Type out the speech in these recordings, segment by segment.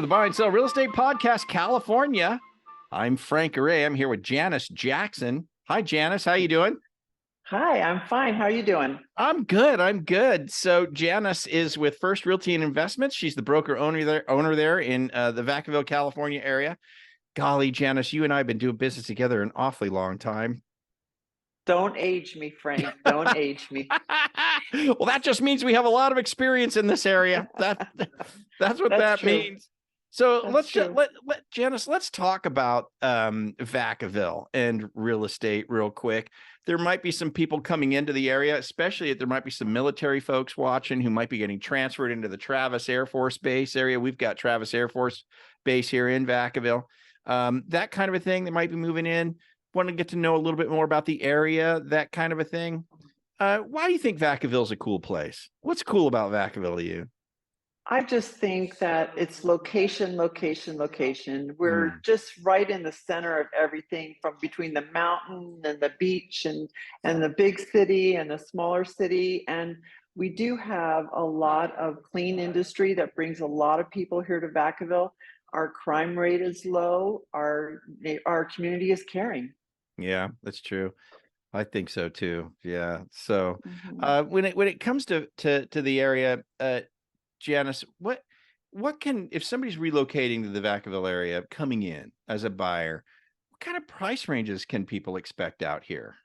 the Buy and Sell Real Estate Podcast, California. I'm Frank Garay. I'm here with Janice Jackson. Hi, Janice. How you doing? Hi, I'm fine. How are you doing? I'm good. So Janice is with First Realty Investment. She's the broker owner there in the Vacaville, California area. Golly, Janice, you and I have been doing business together an awfully long time. Don't age me, Frank. Don't age me. Well, that just means we have a lot of experience in this area. That's what that true. means. So That's true. let Janice, let's talk about Vacaville and real estate real quick. There might be some people coming into the area, especially if there might be some military folks watching who might be getting transferred into the Travis Air Force Base area. We've got Travis Air Force Base here in Vacaville. That kind of a thing that might be moving in. Want to get to know a little bit more about the area, that kind of a thing. Why do you think Vacaville is a cool place? What's cool about Vacaville to you? I just think that it's location. We're just right in the center of everything, from between the mountain and the beach and the big city and the smaller city. And we do have a lot of clean industry that brings a lot of people here to Vacaville. Our crime rate is low. Our community is caring. Yeah, that's true. I think so too. Yeah. So Mhm. when it comes to the area, Janice, what can, if somebody's relocating to the Vacaville area, coming in as a buyer, what kind of price ranges can people expect out here?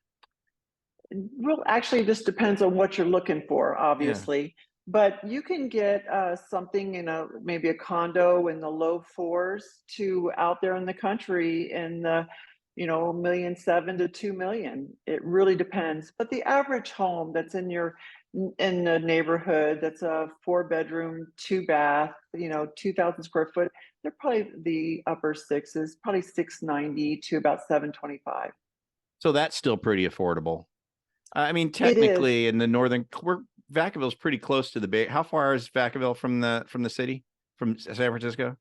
Well, actually, this depends on what you're looking for, Yeah. obviously. But you can get something in maybe a condo in the low fours to out there in the country in the, 1.7 million to 2 million. It really depends. But the average home that's in the neighborhood, that's a 4-bedroom, 2-bath, 2,000 square foot, they're probably the upper sixes, probably 690 to about 725. So that's still pretty affordable. I mean, It is. technically in the Vacaville's pretty close to the Bay. How far is Vacaville from the city, from San Francisco?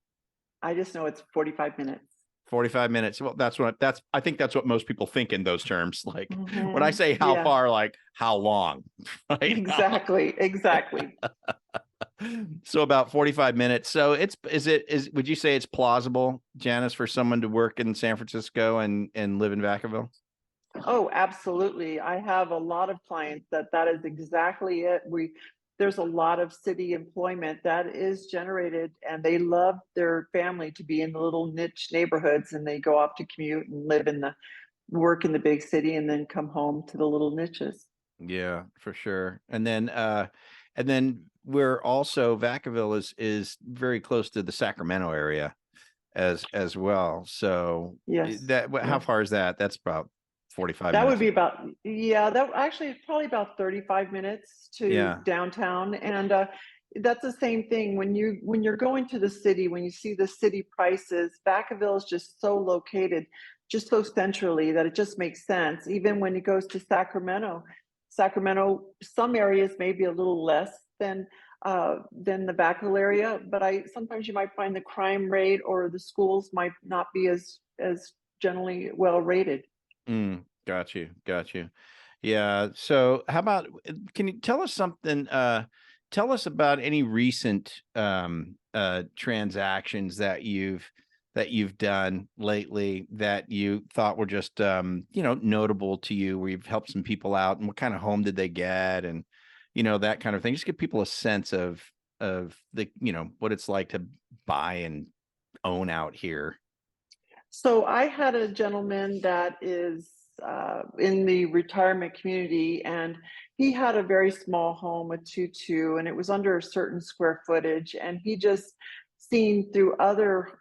I just know it's 45 minutes. 45 minutes. Well, I think that's what most people think in those terms. Like when I Hmm. say how Yeah, far, like how long, right? exactly. So about 45 minutes. So would you say it's plausible, Janice, for someone to work in San Francisco and live in Vacaville? Oh, absolutely. I have a lot of clients that is exactly it. There's a lot of city employment that is generated, and they love their family to be in the little niche neighborhoods, and they go off to commute and work in the big city and then come home to the little niches. Yeah, for sure. And then we're also Vacaville is very close to the Sacramento area as well. So Yes, how yes. far is that? That's about 45 That would minutes. be about, yeah, that actually is probably about 35 minutes to Yeah. downtown. And that's the same thing when you're going to the city, when you see the city prices, Vacaville is just so located, just so centrally, that it just makes sense. Even when it goes to Sacramento, some areas may be a little less than the Vacaville area, but I sometimes you might find the crime rate or the schools might not be as generally well rated. Got you. Yeah. So how about, can you tell us something, tell us about any recent transactions that you've done lately that you thought were just notable to you, where you've helped some people out, and what kind of home did they get, and that kind of thing. Just give people a sense of the what it's like to buy and own out here. So I had a gentleman that is in the retirement community, and he had a very small home, a 2-2, and it was under a certain square footage. And he just seen through other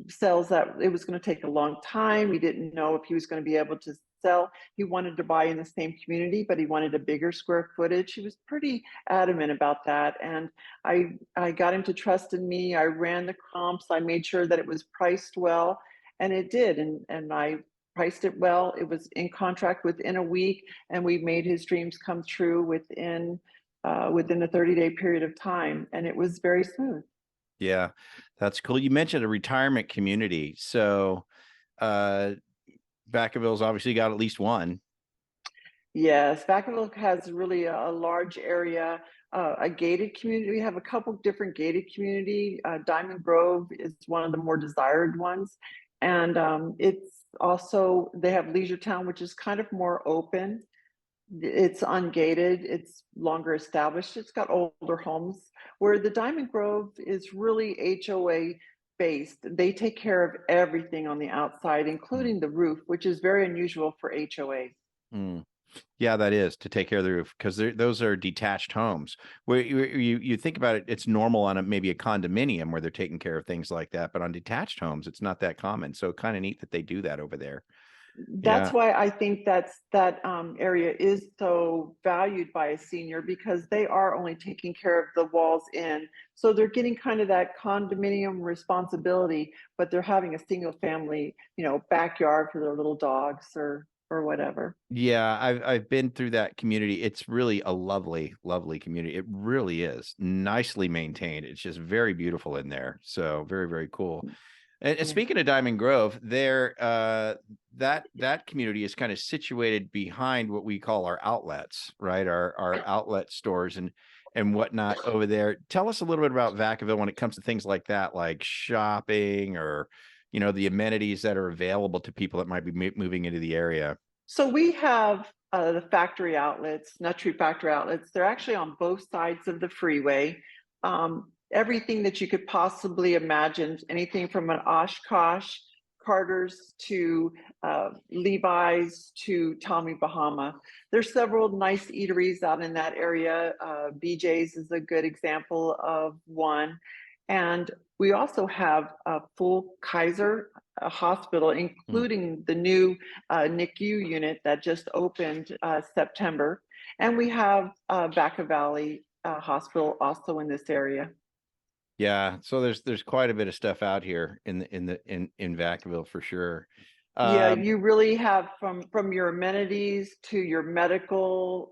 sales that it was going to take a long time. He didn't know if he was going to be able to sell. He wanted to buy in the same community, but he wanted a bigger square footage. He was pretty adamant about that, and I got him to trust in me. I ran the comps. I made sure that it was priced well, and it did. And I priced it well. It was in contract within a week, and we made his dreams come true within a 30-day period of time, and it was very smooth. Yeah, that's cool. You mentioned a retirement community. So, Vacaville's obviously got at least one. Yes, Vacaville has really a large area, a gated community. We have a couple different gated community. Diamond Grove is one of the more desired ones, and it's also they have Leisure Town, which is kind of more open. It's ungated. It's longer established. It's got older homes. Where the Diamond Grove is really HOA based. They take care of everything on the outside, Mm. including the roof, which is very unusual for HOA. Mm. Yeah, that is to take care of the roof because those are detached homes. Where you think about it, it's normal on maybe a condominium where they're taking care of things like that, but on detached homes, it's not that common. So kind of neat that they do that over there. That's Yeah, why I think that area is so valued by a senior because they are only taking care of the walls in. So they're getting kind of that condominium responsibility, but they're having a single family, backyard for their little dogs or whatever. yeah, I've been through that community. It's really a lovely, lovely community. It really is nicely maintained. It's just very beautiful in there. So very, very cool. And Yeah. speaking of Diamond Grove, there that community is kind of situated behind what we call our outlets, right? Our outlet stores and whatnot over there. Tell us a little bit about Vacaville when it comes to things like that, like shopping or the amenities that are available to people that might be moving into the area. So we have the factory outlets, nut tree factory outlets. They're actually on both sides of the freeway. Everything that you could possibly imagine, anything from an Oshkosh, Carter's to Levi's to Tommy Bahama. There's several nice eateries out in that area. BJ's is a good example of one. And we also have a full Kaiser hospital, Mm. including the new NICU unit that just opened September. And we have Valley Hospital also in this area. Yeah, so there's quite a bit of stuff out here in Vacaville for sure. Yeah, Um, you really have from your amenities to your medical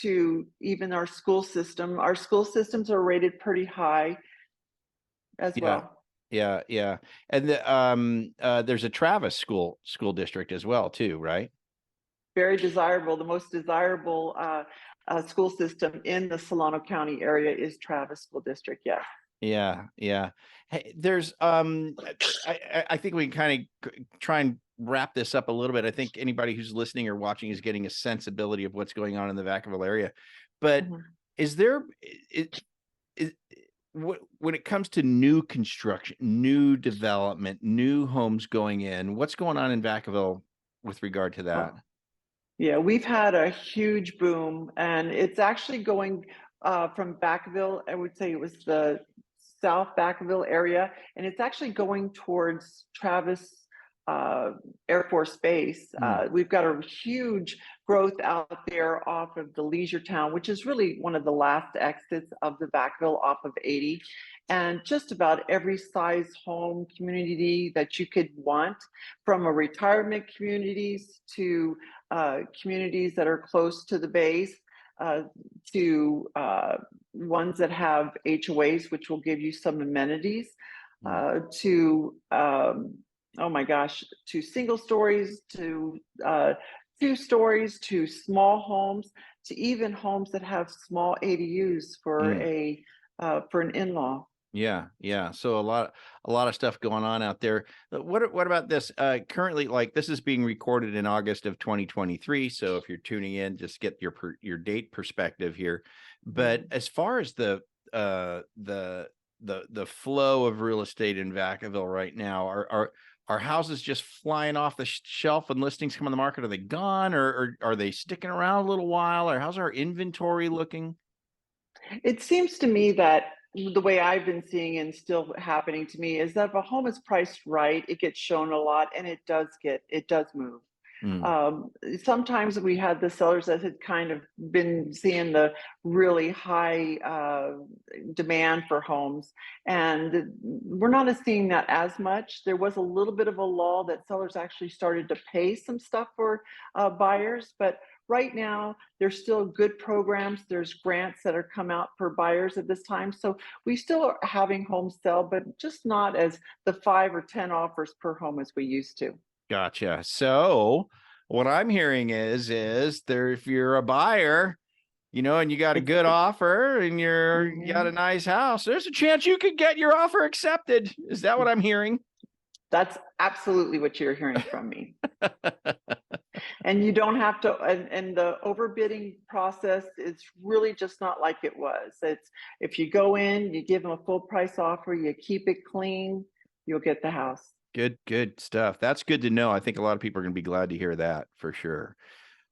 to even our school system. Our school systems are rated pretty high as yeah, well. yeah. And there's a Travis school district as well too, right? Very desirable. The most desirable school system in the Solano County area is Travis School District. Yes. Yeah, yeah. Hey, there's I think we can kind of try and wrap this up a little bit. I think anybody who's listening or watching is getting a sensibility of what's going on in the Vacaville area. But Mhm. is there is, when it comes to new construction, new development, new homes going in, what's going on in Vacaville with regard to that? Oh, yeah, we've had a huge boom, and it's actually going from Vacaville. I would say it was the South Vacaville area, and it's actually going towards Travis uh, Air Force Base. Mm, We've got a huge growth out there off of the Leisure Town, which is really one of the last exits of the Vacaville off of 80. And just about every size home community that you could want, from a retirement communities to communities that are close to the base uh, to ones that have HOAs, which will give you some amenities, mm, to oh my gosh, to single stories, to 2 stories, to small homes, to even homes that have small ADUs mm. for an in-law. Yeah, yeah. So a lot of stuff going on out there. What about this? Currently, like this is being recorded in August of 2023. So if you're tuning in, just get your date perspective here. But Mhm. as far as the flow of real estate in Vacaville right now, are houses just flying off the shelf and listings come on the market? Are they gone, or are they sticking around a little while? Or how's our inventory looking? It seems to me that the way I've been seeing and still happening to me is that if a home is priced right, it gets shown a lot and it does move. Mm, Um, Sometimes we had the sellers that had kind of been seeing the really high demand for homes, and we're not seeing that as much. There was a little bit of a lull that sellers actually started to pay some stuff for buyers, but right now there's still good programs. There's grants that are come out for buyers at this time, so we still are having homes sell, but just not as the 5 or 10 offers per home as we used to. gotcha. So What I'm hearing is there, if you're a buyer, and you got a good offer and you got a nice house, there's a chance you could get your offer accepted. Is that what I'm hearing? That's absolutely what you're hearing from me. And you don't have to, and the overbidding process is really just not like it was. It's, if you go in, you give them a full price offer, you keep it clean, you'll get the house. Good stuff. That's good to know. I think a lot of people are going to be glad to hear that for sure.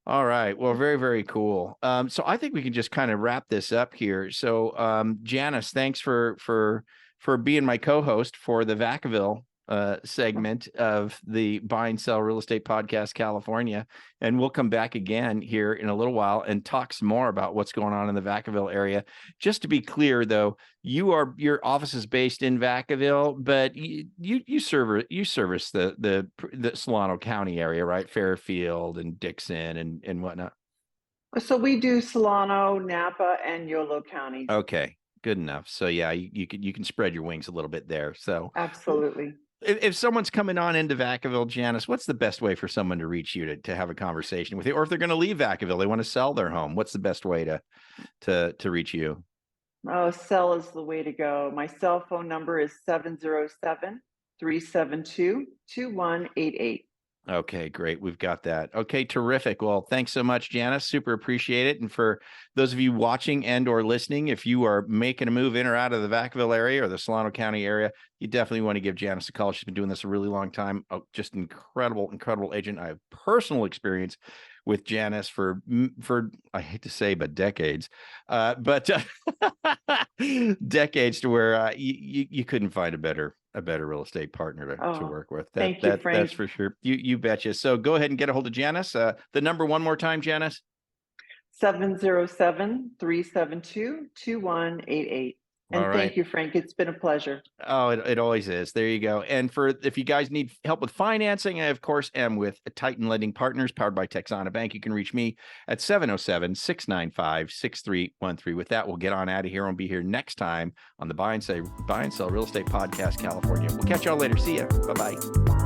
All right. Well, very, very cool. So I think we can just kind of wrap this up here. So, Janice, thanks for being my co-host for the Vacaville segment of the Buy and Sell Real Estate Podcast California. And we'll come back again here in a little while and talk some more about what's going on in the Vacaville area. Just to be clear, though, your office is based in Vacaville, but you service the Solano County area, right? Fairfield and Dixon and whatnot. So we do Solano, Napa, and Yolo counties. Okay, good enough. So yeah, you can spread your wings a little bit there. So absolutely. If someone's coming on into Vacaville, Janice, what's the best way for someone to reach you to have a conversation with you? Or if they're going to leave Vacaville, they want to sell their home, what's the best way to reach you? Oh, sell is the way to go. My cell phone number is 707-372-2188. Okay, great. We've got that. Okay, terrific. Well, thanks so much, Janice. Super appreciate it. And for those of you watching and or listening, if you are making a move in or out of the Vacaville area or the Solano County area, you definitely want to give Janice a call. She's been doing this a really long time. Oh, just incredible agent. I have personal experience with Janice for I hate to say, but decades, decades to where you couldn't find a better real estate partner to work with. Thank you, Frank. That's for sure. You betcha. So go ahead and get a hold of Janice. The number one more time, Janice. 707-372-2188. And thank you, Frank. It's been a pleasure. Oh, it always is. There you go. And if you guys need help with financing, I, of course, am with Titan Lending Partners, powered by Texana Bank. You can reach me at 707-695-6313. With that, we'll get on out of here and be here next time on the Buy and Sell Real Estate Podcast California. We'll catch y'all later. See ya. Bye-bye.